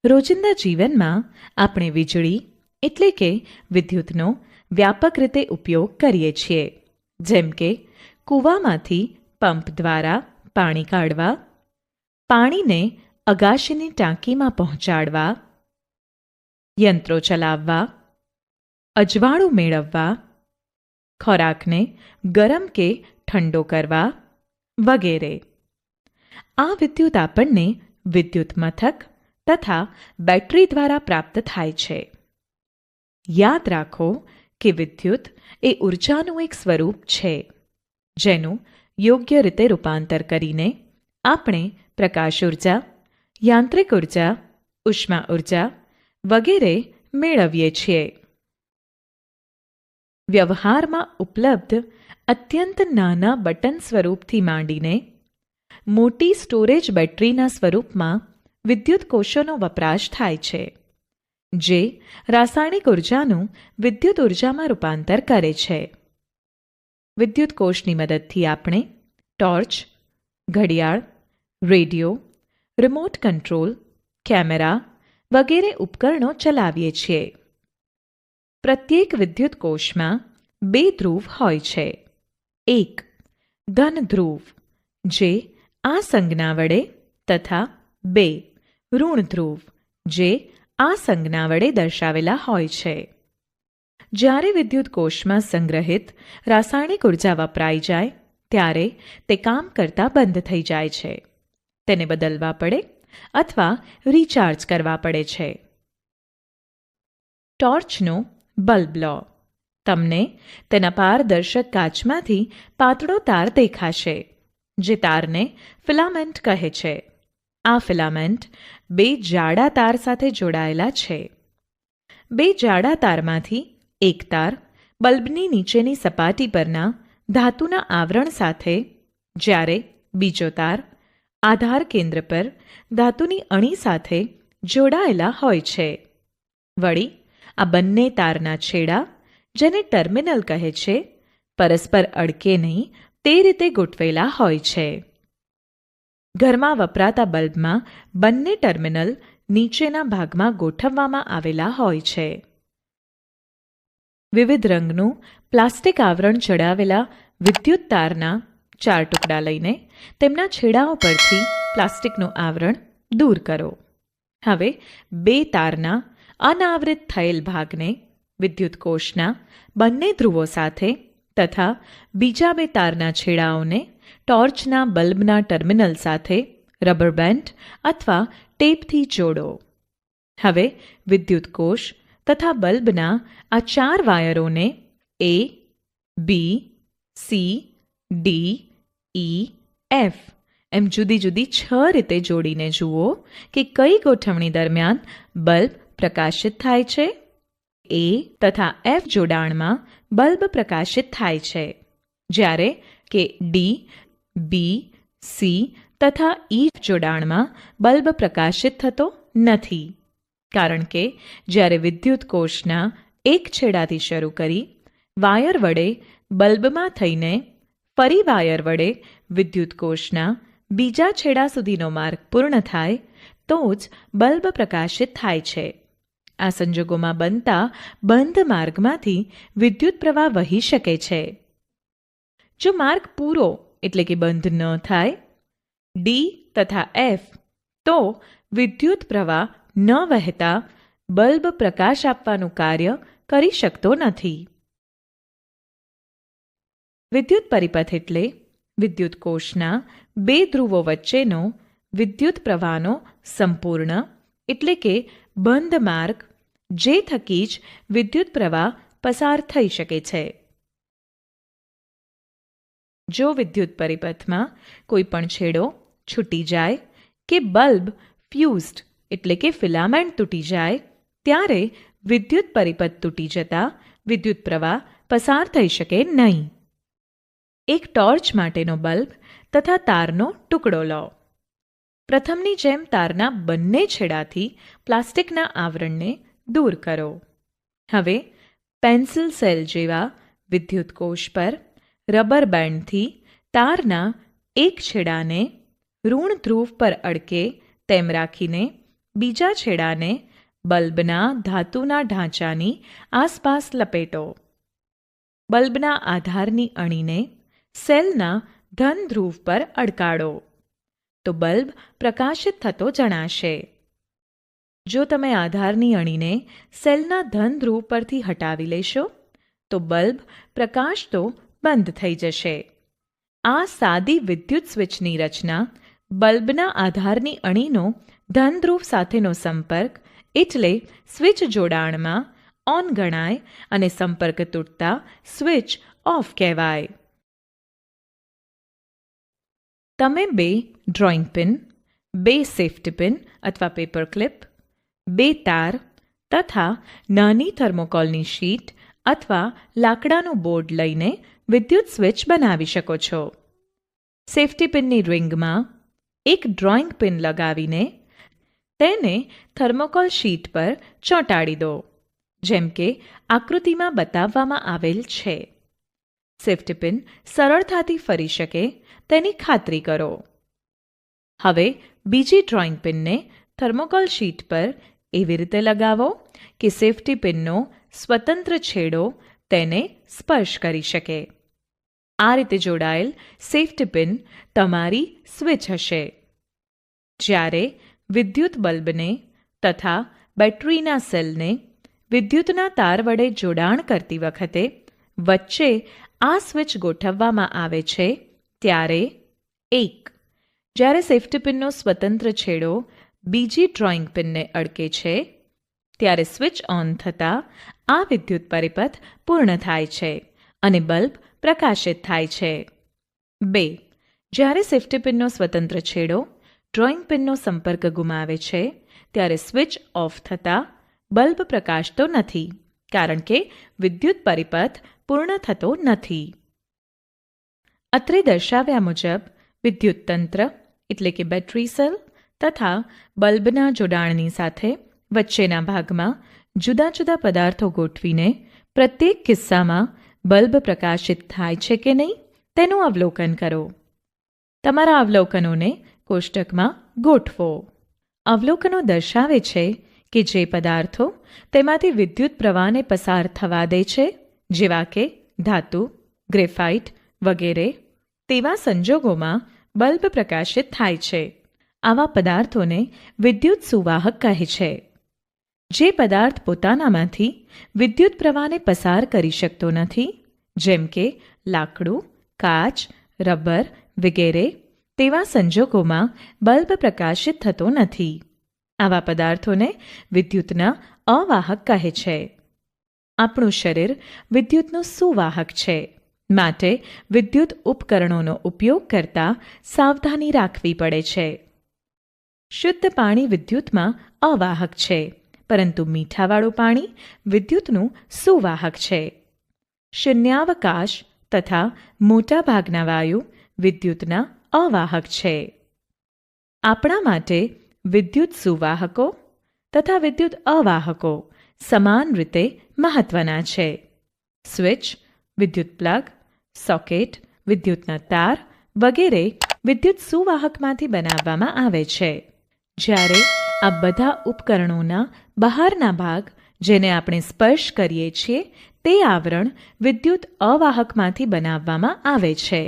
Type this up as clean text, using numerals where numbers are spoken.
રોજિંદા જીવનમાં આપણે વીજળી એટલે કે વિદ્યુતનો વ્યાપક રીતે ઉપયોગ કરીએ છીએ. જેમ કે કૂવામાંથી પંપ દ્વારા પાણી કાઢવા, પાણીને અગાશીની ટાંકીમાં પહોંચાડવા, યંત્રો ચલાવવા, અજવાળું મેળવવા, ખોરાકને ગરમ કે ઠંડો કરવા વગેરે. આ વિદ્યુત આપણને વિદ્યુત મથક તથા બેટરી દ્વારા પ્રાપ્ત થાય છે. યાદ રાખો કે વિદ્યુત એ ઉર્જાનું એક સ્વરૂપ છે, જેનું યોગ્ય રીતે રૂપાંતર કરીને આપણે પ્રકાશ ઉર્જા, યાંત્રિક ઉર્જા, ઉષ્મા ઉર્જા વગેરે મેળવીએ છીએ. વ્યવહારમાં ઉપલબ્ધ અત્યંત નાના બટન સ્વરૂપથી માંડીને મોટી સ્ટોરેજ બેટરીના સ્વરૂપમાં વિદ્યુત કોષોનો વપરાશ થાય છે, જે રાસાયણિક ઉર્જાનું વિદ્યુત ઉર્જામાં રૂપાંતર કરે છે. વિદ્યુત કોષની મદદથી આપણે ટોર્ચ, ઘડિયાળ, રેડિયો, રિમોટ કંટ્રોલ, કેમેરા વગેરે ઉપકરણો ચલાવીએ છીએ. પ્રત્યેક વિદ્યુત કોષમાં બે ધ્રુવ હોય છે. એક ધન ધ્રુવ, જે આ સંજ્ઞા વડે, તથા બે ઋણ ધ્રુવ, જે આ સંજ્ઞા વડે દર્શાવેલા હોય છે. જ્યારે વિદ્યુત કોષમાં સંગ્રહિત રાસાયણિક ઉર્જા વપરાઈ જાય ત્યારે તે કામ કરતા બંધ થઈ જાય છે. તેને બદલવા પડે અથવા રિચાર્જ કરવા પડે છે. ટોર્ચનો બલ્બ લો. તમને તેના પારદર્શક કાચમાંથી પાતળો તાર દેખાશે, જે તારને ફિલામેન્ટ કહે છે. આ ફિલામેન્ટ બે જાડા તાર સાથે જોડાયેલા છે. બે જાડા તારમાંથી એક તાર બલ્બની નીચેની સપાટી પરના ધાતુના આવરણ સાથે, જ્યારે બીજો તાર આધાર કેન્દ્ર પર ધાતુની અણી સાથે જોડાયેલા હોય છે. વળી આ બંને તારના છેડા, જેને ટર્મિનલ કહે છે, પરસ્પર અડકે નહીં તે રીતે ગોઠવેલા હોય છે. ઘરમાં વપરાતા બલ્બમાં બંને ટર્મિનલ નીચેના ભાગમાં ગોઠવવામાં આવેલા હોય છે. વિવિધ રંગનું પ્લાસ્ટિક આવરણ ચડાવેલા વિદ્યુત તારના 4 ટુકડા લઈને તેમના છેડાઓ પરથી પ્લાસ્ટિકનું આવરણ દૂર કરો. હવે બે તારના અનાવૃત થયેલ ભાગને વિદ્યુત કોષના બંને ધ્રુવો સાથે તથા બીજા બે તારના છેડાઓને ટોર્ચના બલ્બના ટર્મિનલ સાથે રબર બેન્ડ અથવા ટેપથી જોડો. હવે વિદ્યુત કોષ તથા બલ્બના આ 4 વાયરોને એ, બી, સી, ડી, ઈ, એફ એમ જુદી જુદી 6 રીતે જોડીને જુઓ કે કઈ ગોઠવણી દરમિયાન બલ્બ પ્રકાશિત થાય છે. એ તથા એફ જોડાણમાં બલ્બ પ્રકાશિત થાય છે, જ્યારે કે ડી, બી, સી તથા ઈ જોડાણમાં બલ્બ પ્રકાશિત થતો નથી. કારણ કે જ્યારે વિદ્યુત કોષના એક છેડાથી શરૂ કરી વાયર વડે બલ્બમાં થઈને ફરી વાયર વડે વિદ્યુત કોષના બીજા છેડા સુધીનો માર્ગ પૂર્ણ થાય તો જ બલ્બ પ્રકાશિત થાય છે. આ સંજોગોમાં બનતા બંધ માર્ગમાંથી વિદ્યુત પ્રવાહ વહી શકે છે. જો માર્ગ પૂરો એટલે કે બંધ ન થાય, ડી તથા એફ, તો વિદ્યુત પ્રવાહ ન વહેતા બલ્બ પ્રકાશ આપવાનું કાર્ય કરી શકતો નથી. વિદ્યુત પરિપથ એટલે વિદ્યુત કોષના બે ધ્રુવો વચ્ચેનો વિદ્યુત પ્રવાહનો સંપૂર્ણ એટલે કે બંધ માર્ગ, જે થકી જ વિદ્યુત પ્રવાહ પસાર થઈ શકે છે. જો વિદ્યુત પરિપથમાં કોઈ પણ છેડો છૂટી જાય કે બલ્બ ફ્યુઝડ એટલે કે ફિલામેન્ટ તૂટી જાય, ત્યારે વિદ્યુત પરિપથ તૂટી જતા વિદ્યુત પ્રવાહ પસાર થઈ શકે નહીં. એક ટોર્ચ માટેનો બલ્બ તથા તારનો ટુકડો લો. પ્રથમની જેમ તારના બંને છેડાથી પ્લાસ્ટિકના આવરણને દૂર કરો. હવે પેન્સિલ સેલ જેવા વિદ્યુત કોષ પર રબર બેન્ડથી તારના એક છેડાને ઋણ ધ્રુવ પર અડકે તેમ રાખીને બીજા છેડાને બલ્બના ધાતુના ઢાંચાની આસપાસ લપેટો. બલ્બના આધારની અણીને સેલના ધન ધ્રુવ પર અડકાડો તો બલ્બ પ્રકાશિત થતો જણાશે. જો તમે આધારની અણીને સેલના ધન ધ્રુવ પરથી હટાવી લેશો તો બલ્બ પ્રકાશતો બંધ થઈ જશે. આ સાદી વિદ્યુત સ્વિચની રચના બલ્બના આધારની અણીનો ધન ધ્રુવ સાથેનો સંપર્ક એટલે સ્વિચ જોડાણમાં ઓન ગણાય અને સંપર્ક તૂટતા સ્વિચ ઓફ કહેવાય. તમે 2 ડ્રોઈંગ પિન, 2 સેફ્ટી પિન અથવા પેપર ક્લિપ, 2 તાર તથા નાની થર્મોકોલની શીટ અથવા લાકડાનું બોર્ડ લઈને વિદ્યુત સ્વિચ બનાવી શકો છો. સેફ્ટી પિનની રિંગમાં એક ડ્રોઈંગ પિન લગાવીને તેને થર્મોકોલ શીટ પર ચોંટાડી દો, જેમ કે આકૃતિમાં બતાવવામાં આવેલ છે. સેફ્ટી પિન સરળતાથી ફરી શકે તેની ખાતરી કરો. હવે બીજી ડ્રોઈંગ પિનને થર્મોકોલ શીટ પર એવી રીતે લગાવો કે સેફ્ટી પિનનો સ્વતંત્ર છેડો તેને સ્પર્શ કરી શકે. આ રીતે જોડાયેલ સેફ્ટી પિન તમારી સ્વિચ હશે. જ્યારે વિદ્યુત બલ્બને તથા બેટરીના સેલને વિદ્યુતના તાર વડે જોડાણ કરતી વખતે વચ્ચે આ સ્વિચ ગોઠવવામાં આવે છે ત્યારે 1. જ્યારે સેફ્ટી પિનનો સ્વતંત્ર છેડો બીજી ડ્રોઈંગ પિનને અડકે છે ત્યારે સ્વિચ ઓન થતાં આ વિદ્યુત પરિપથ પૂર્ણ થાય છે અને બલ્બ પ્રકાશિત થાય છે. 2. જ્યારે સેફ્ટી પિનનો સ્વતંત્ર છેડો ડ્રોઈંગ પિનનો સંપર્ક ગુમાવે છે ત્યારે સ્વિચ ઓફ થતાં બલ્બ પ્રકાશતો નથી, કારણ કે વિદ્યુત પરિપથ પૂર્ણ થતો નથી. અત્રે દર્શાવ્યા મુજબ વિદ્યુત તંત્ર એટલે કે બેટરી સેલ તથા બલ્બના જોડાણની સાથે વચ્ચેના ભાગમાં જુદા જુદા પદાર્થો ગોઠવીને પ્રત્યેક કિસ્સામાં બલ્બ પ્રકાશિત થાય છે કે નહીં તેનું અવલોકન કરો. તમારા અવલોકનોને કોષ્ટકમાં ગોઠવો. અવલોકનો દર્શાવે છે કે જે પદાર્થો તેમાંથી વિદ્યુત પ્રવાહને પસાર થવા દે છે, જેવા કે ધાતુ, ગ્રેફાઇટ વગેરે, તેવા સંજોગોમાં બલ્બ પ્રકાશિત થાય છે. આવા પદાર્થોને વિદ્યુત સુવાહક કહે છે. જે પદાર્થ પોતાનામાંથી વિદ્યુત પ્રવાહને પસાર કરી શકતો નથી, જેમ કે લાકડું, કાચ, રબર વગેરે, તેવા સંજોગોમાં બલ્બ પ્રકાશિત થતો નથી. આવા પદાર્થોને વિદ્યુતના અવાહક કહે છે. આપણું શરીર વિદ્યુતનું સુવાહક છે, માટે વિદ્યુત ઉપકરણોનો ઉપયોગ કરતા સાવધાની રાખવી પડે છે. શુદ્ધ પાણી વિદ્યુતમાં અવાહક છે, પરંતુ મીઠાવાળું પાણી વિદ્યુતનું સુવાહક છે. શૂન્યાવકાશ તથા મોટાભાગના વાયુ વિદ્યુતના અવાહક છે. આપણા માટે વિદ્યુત સુવાહકો તથા વિદ્યુત અવાહકો સમાન રીતે મહત્વના છે. સ્વિચ, વિદ્યુત પ્લગ, સોકેટ, વિદ્યુતના તાર વગેરે વિદ્યુત સુવાહકમાંથી બનાવવામાં આવે છે. જ્યારે આ બધા ઉપકરણોના બહારના ભાગ, જેને આપણે સ્પર્શ કરીએ છીએ, તે આવરણ વિદ્યુત અવાહકમાંથી બનાવવામાં આવે છે.